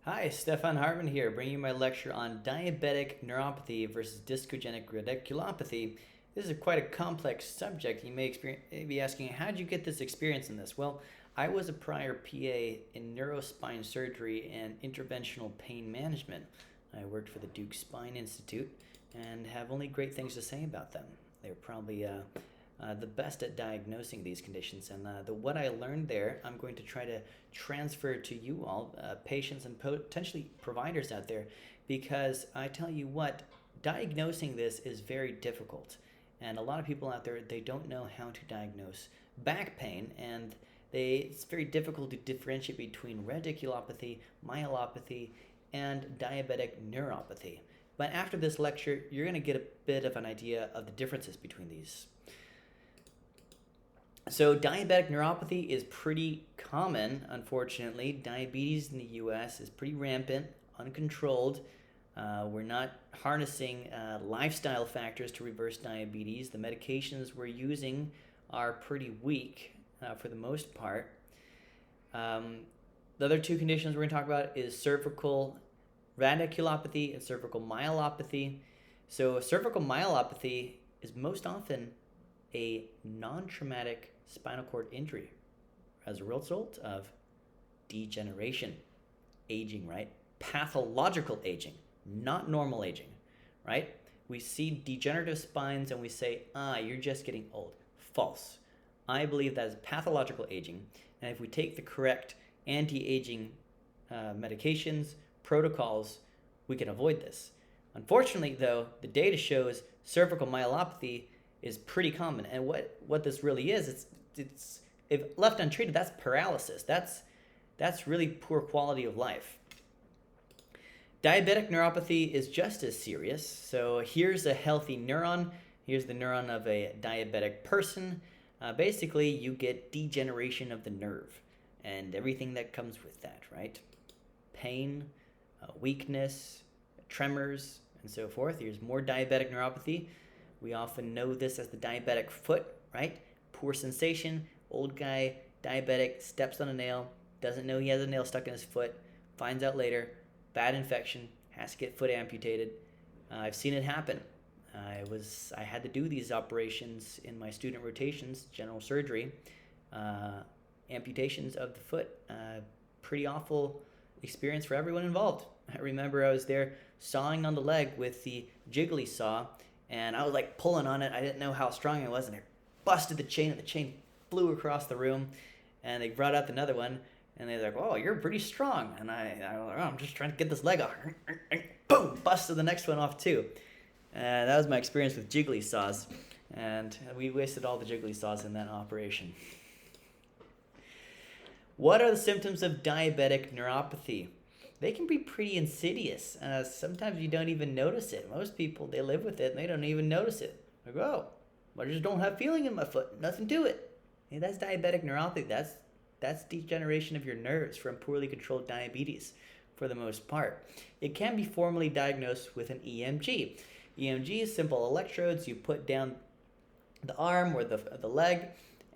Hi, Stefan Hartman here, bringing you my lecture on diabetic neuropathy versus discogenic radiculopathy. This is quite a complex subject. You may be asking, how did you get this experience in this? Well, I was a prior PA in neurospine surgery and interventional pain management. I worked for the Duke Spine Institute and have only great things to say about them. They're probably the best at diagnosing these conditions, and what I learned there, I'm going to try to transfer to you all, patients and potentially providers out there, because I tell you what, diagnosing this is very difficult, and a lot of people out there, they don't know how to diagnose back pain, and it's very difficult to differentiate between radiculopathy, myelopathy, and diabetic neuropathy. But after this lecture, you're going to get a bit of an idea of the differences between these. So diabetic neuropathy is pretty common, unfortunately. Diabetes in the US is pretty rampant, uncontrolled. We're not harnessing lifestyle factors to reverse diabetes. The medications we're using are pretty weak for the most part. The other two conditions we're going to talk about is cervical radiculopathy and cervical myelopathy. So cervical myelopathy is most often a non-traumatic spinal cord injury as a result of degeneration, aging, right? Pathological aging, not normal aging, right? We see degenerative spines and we say, you're just getting old. False. I believe that is pathological aging, and if we take the correct anti-aging medications, protocols, we can avoid this. Unfortunately, though, the data shows cervical myelopathy is pretty common, and what this really is, it's if left untreated, that's paralysis. That's really poor quality of life. Diabetic neuropathy is just as serious. So here's a healthy neuron. Here's the neuron of a diabetic person. Basically, you get degeneration of the nerve and everything that comes with that, right? Pain, weakness, tremors, and so forth. Here's more diabetic neuropathy. We often know this as the diabetic foot, right? Poor sensation, old guy, diabetic, steps on a nail, doesn't know he has a nail stuck in his foot, finds out later, bad infection, has to get foot amputated. I've seen it happen. I had to do these operations in my student rotations, general surgery, amputations of the foot. Pretty awful experience for everyone involved. I remember I was there sawing on the leg with the jiggly saw, and I was like pulling on it. I didn't know how strong it was, and I busted the chain, and the chain flew across the room. And they brought out another one, and they're like, "Oh, you're pretty strong." And I was like, "Oh, I'm just trying to get this leg off." Boom! Busted the next one off too. That was my experience with jiggly saws, and we wasted all the jiggly saws in that operation. What are the symptoms of diabetic neuropathy? They can be pretty insidious. Sometimes you don't even notice it. Most people, they live with it and they don't even notice it. Like, oh, I just don't have feeling in my foot. Nothing to it. Hey, that's diabetic neuropathy. That's degeneration of your nerves from poorly controlled diabetes for the most part. It can be formally diagnosed with an EMG. EMG is simple electrodes you put down the arm or the leg,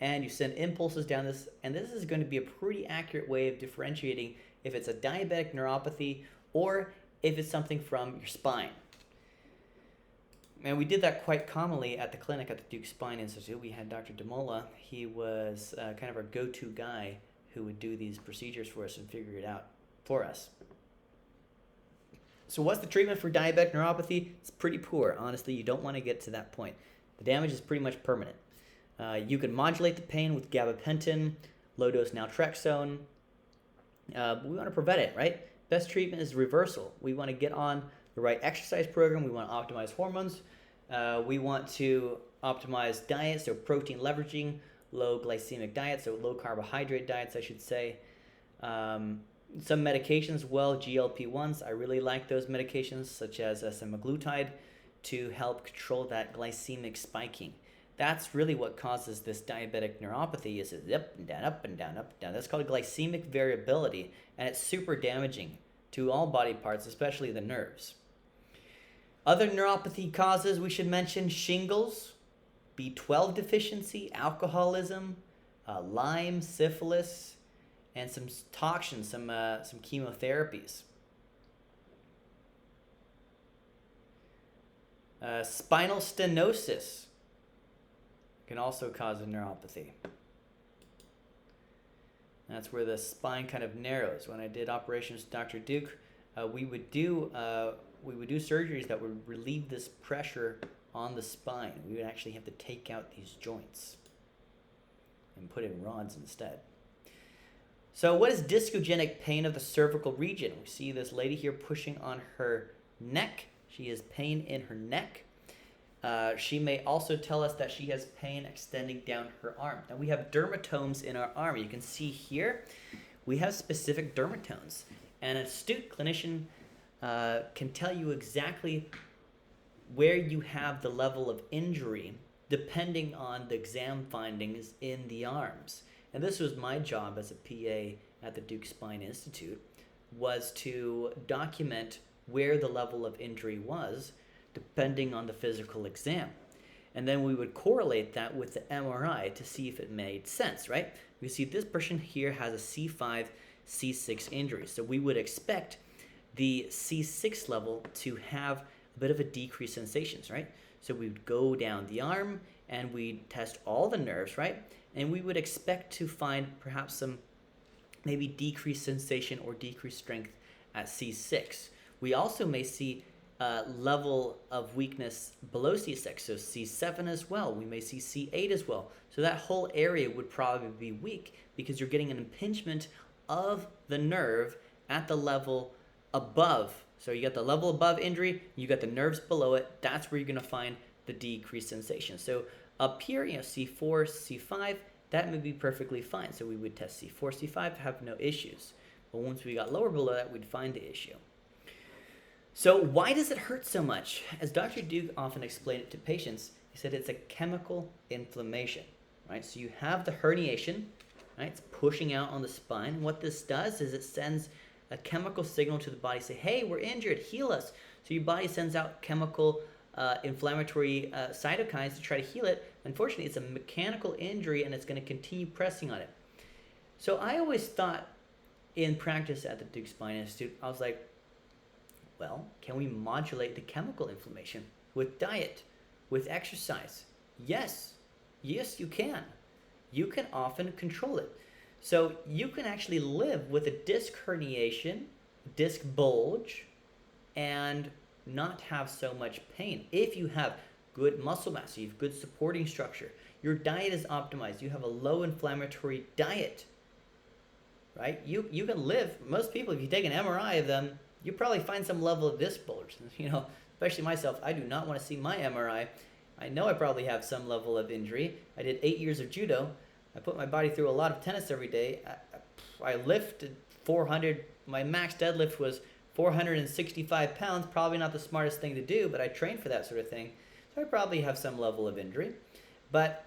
and you send impulses down this, and this is going to be a pretty accurate way of differentiating if it's a diabetic neuropathy or if it's something from your spine. And we did that quite commonly at the clinic at the Duke Spine Institute. We had Dr. DeMola. He was kind of our go-to guy who would do these procedures for us and figure it out for us. So what's the treatment for diabetic neuropathy? It's pretty poor. Honestly, you don't want to get to that point. The damage is pretty much permanent. You can modulate the pain with gabapentin, low-dose naltrexone. We want to prevent it, right? Best treatment is reversal. We want to get on the right exercise program. We want to optimize hormones. We want to optimize diet, so protein leveraging, low glycemic diet, so low carbohydrate diets, I should say. Some medications, well, GLP-1s, I really like those medications, such as semaglutide, to help control that glycemic spiking. That's really what causes this diabetic neuropathy, is it up and down, up and down, up and down. That's called glycemic variability, and it's super damaging to all body parts, especially the nerves. Other neuropathy causes we should mention: shingles, B12 deficiency, alcoholism, Lyme, syphilis, and some toxins, some chemotherapies. Spinal stenosis can also cause a neuropathy. That's where the spine kind of narrows. When I did operations with Dr. Duke, we would do surgeries that would relieve this pressure on the spine. We would actually have to take out these joints and put in rods instead. So what is discogenic pain of the cervical region? We see this lady here pushing on her neck. She has pain in her neck. She may also tell us that she has pain extending down her arm. Now we have dermatomes in our arm. You can see here we have specific dermatomes. And an astute clinician can tell you exactly where you have the level of injury depending on the exam findings in the arms. And this was my job as a PA at the Duke Spine Institute, was to document where the level of injury was depending on the physical exam. And then we would correlate that with the MRI to see if it made sense, right? We see this person here has a C5, C6 injury. So we would expect the C6 level to have a bit of a decreased sensations, right? So we would go down the arm and we'd test all the nerves, right? And we would expect to find perhaps some maybe decreased sensation or decreased strength at C6. We also may see level of weakness below C6, so C7 as well. We may see C8 as well. So that whole area would probably be weak because you're getting an impingement of the nerve at the level above. So you got the level above injury, you got the nerves below it. That's where you're going to find the decreased sensation. So up here, C4, C5, that may be perfectly fine. So we would test C4, C5, have no issues. But once we got lower below that, we'd find the issue. So why does it hurt so much? As Dr. Duke often explained it to patients, he said it's a chemical inflammation, right? So you have the herniation, right? It's pushing out on the spine. What this does is it sends a chemical signal to the body, say, hey, we're injured, heal us. So your body sends out chemical inflammatory cytokines to try to heal it. Unfortunately, it's a mechanical injury and it's going to continue pressing on it. So I always thought in practice at the Duke Spine Institute, I was like, well, can we modulate the chemical inflammation with diet, with exercise? Yes, you can. You can often control it. So you can actually live with a disc herniation, disc bulge, and not have so much pain if you have good muscle mass, you have good supporting structure, your diet is optimized, you have a low inflammatory diet, right? You can live, most people, if you take an MRI of them, you probably find some level of disc bulge. Especially myself, I do not want to see my MRI. I know I probably have some level of injury. I did 8 years of judo. I put my body through a lot of tennis every day. I lifted 400, my max deadlift was 465 pounds, probably not the smartest thing to do, but I trained for that sort of thing. So I probably have some level of injury, but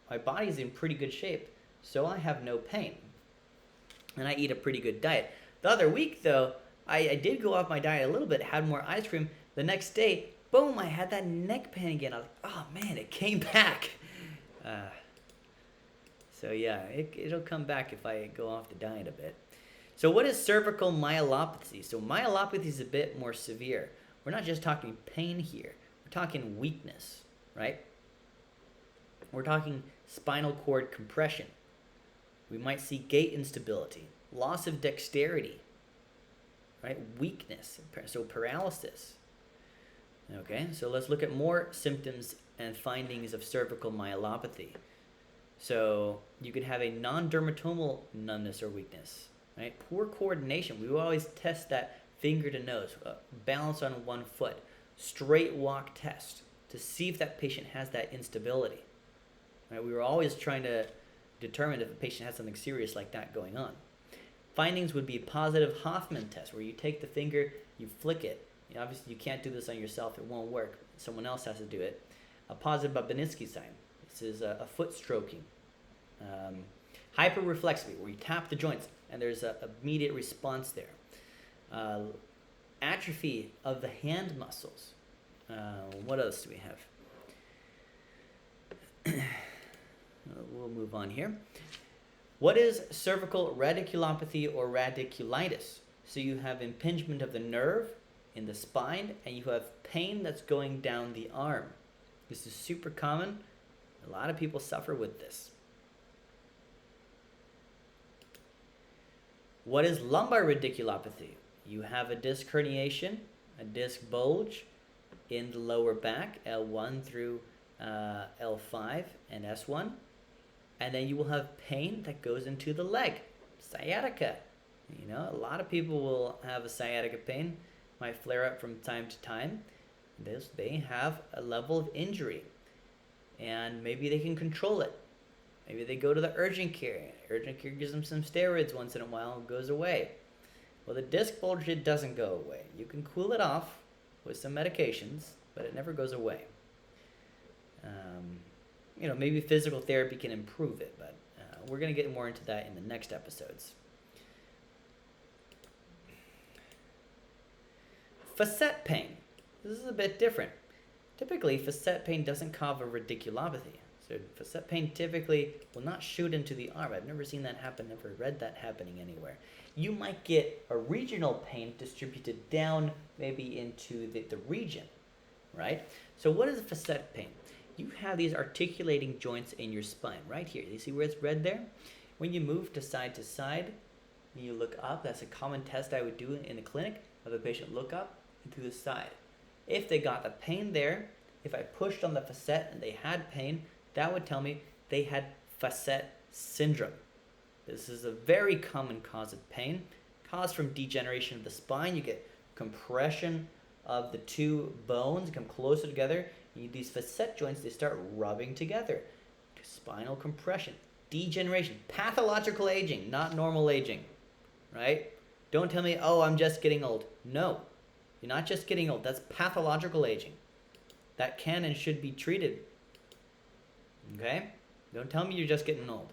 my body's in pretty good shape, so I have no pain. And I eat a pretty good diet. The other week though, I did go off my diet a little bit, had more ice cream. The next day, boom, I had that neck pain again. I was like, oh man, it came back. So yeah, it'll come back if I go off the diet a bit. So what is cervical myelopathy? So myelopathy is a bit more severe. We're not just talking pain here. We're talking weakness, right? We're talking spinal cord compression. We might see gait instability, loss of dexterity, right? Weakness, so paralysis. Okay, so let's look at more symptoms and findings of cervical myelopathy. So you could have a non-dermatomal numbness or weakness, right? Poor coordination. We will always test that finger to nose, balance on one foot, straight walk test to see if that patient has that instability. Right? We were always trying to determine if a patient has something serious like that going on. Findings would be a positive Hoffman test where you take the finger, you flick it. Obviously, you can't do this on yourself. It won't work. Someone else has to do it. A positive Babinski sign. This is a foot stroking. Hyperreflexivity, where you tap the joints and there's an immediate response there. Atrophy of the hand muscles. What else do we have? We'll move on here. What is cervical radiculopathy or radiculitis? So you have impingement of the nerve in the spine and you have pain that's going down the arm. This is super common. A lot of people suffer with this. What is lumbar radiculopathy? You have a disc herniation, a disc bulge in the lower back, L1 through L5 and S1. And then you will have pain that goes into the leg, sciatica. You know, a lot of people will have a sciatica pain, might flare up from time to time. They have a level of injury, and maybe they can control it. Maybe they go to the urgent care. Urgent care gives them some steroids once in a while, and it goes away. Well, the disc bulge, it doesn't go away. You can cool it off with some medications, but it never goes away. You know, maybe physical therapy can improve it, but we're going to get more into that in the next episodes. Facet pain. This is a bit different. Typically, facet pain doesn't cause a radiculopathy. So facet pain typically will not shoot into the arm. I've never seen that happen, never read that happening anywhere. You might get a regional pain distributed down maybe into the region, right? So what is a facet pain? You have these articulating joints in your spine right here. You see where it's red there? When you move to side, and you look up, that's a common test I would do in the clinic. Have the patient look up and to the side. If they got the pain there, if I pushed on the facet and they had pain, that would tell me they had facet syndrome. This is a very common cause of pain, caused from degeneration of the spine. You get compression of the two bones, come closer together. These facet joints, they start rubbing together. Spinal compression, degeneration, pathological aging, not normal aging, right? Don't tell me, oh, I'm just getting old. No, you're not just getting old. That's pathological aging. That can and should be treated. Okay? Don't tell me you're just getting old.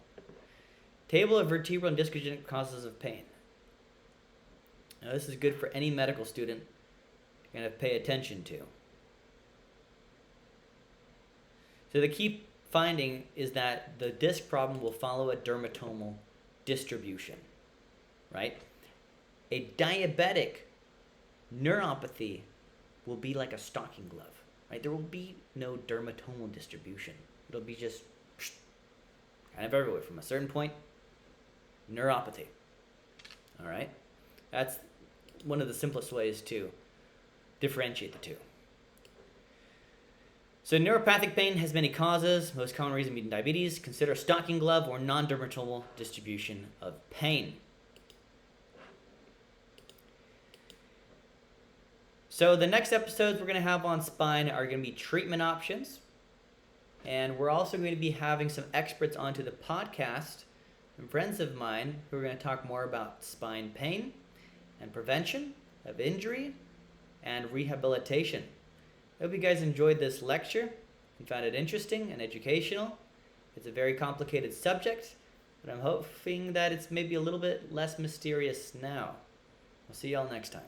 Table of vertebral and discogenic causes of pain. Now, this is good for any medical student you're going to pay attention to. So the key finding is that the disc problem will follow a dermatomal distribution, right? A diabetic neuropathy will be like a stocking glove, right? There will be no dermatomal distribution. It'll be just kind of everywhere from a certain point. Neuropathy, all right? That's one of the simplest ways to differentiate the two. So neuropathic pain has many causes, most common reason being diabetes. Consider stocking glove or non-dermatomal distribution of pain. So the next episodes we're going to have on spine are going to be treatment options. And we're also going to be having some experts onto the podcast, some friends of mine who are going to talk more about spine pain and prevention of injury and rehabilitation. I hope you guys enjoyed this lecture and found it interesting and educational. It's a very complicated subject, but I'm hoping that it's maybe a little bit less mysterious now. I'll see y'all next time.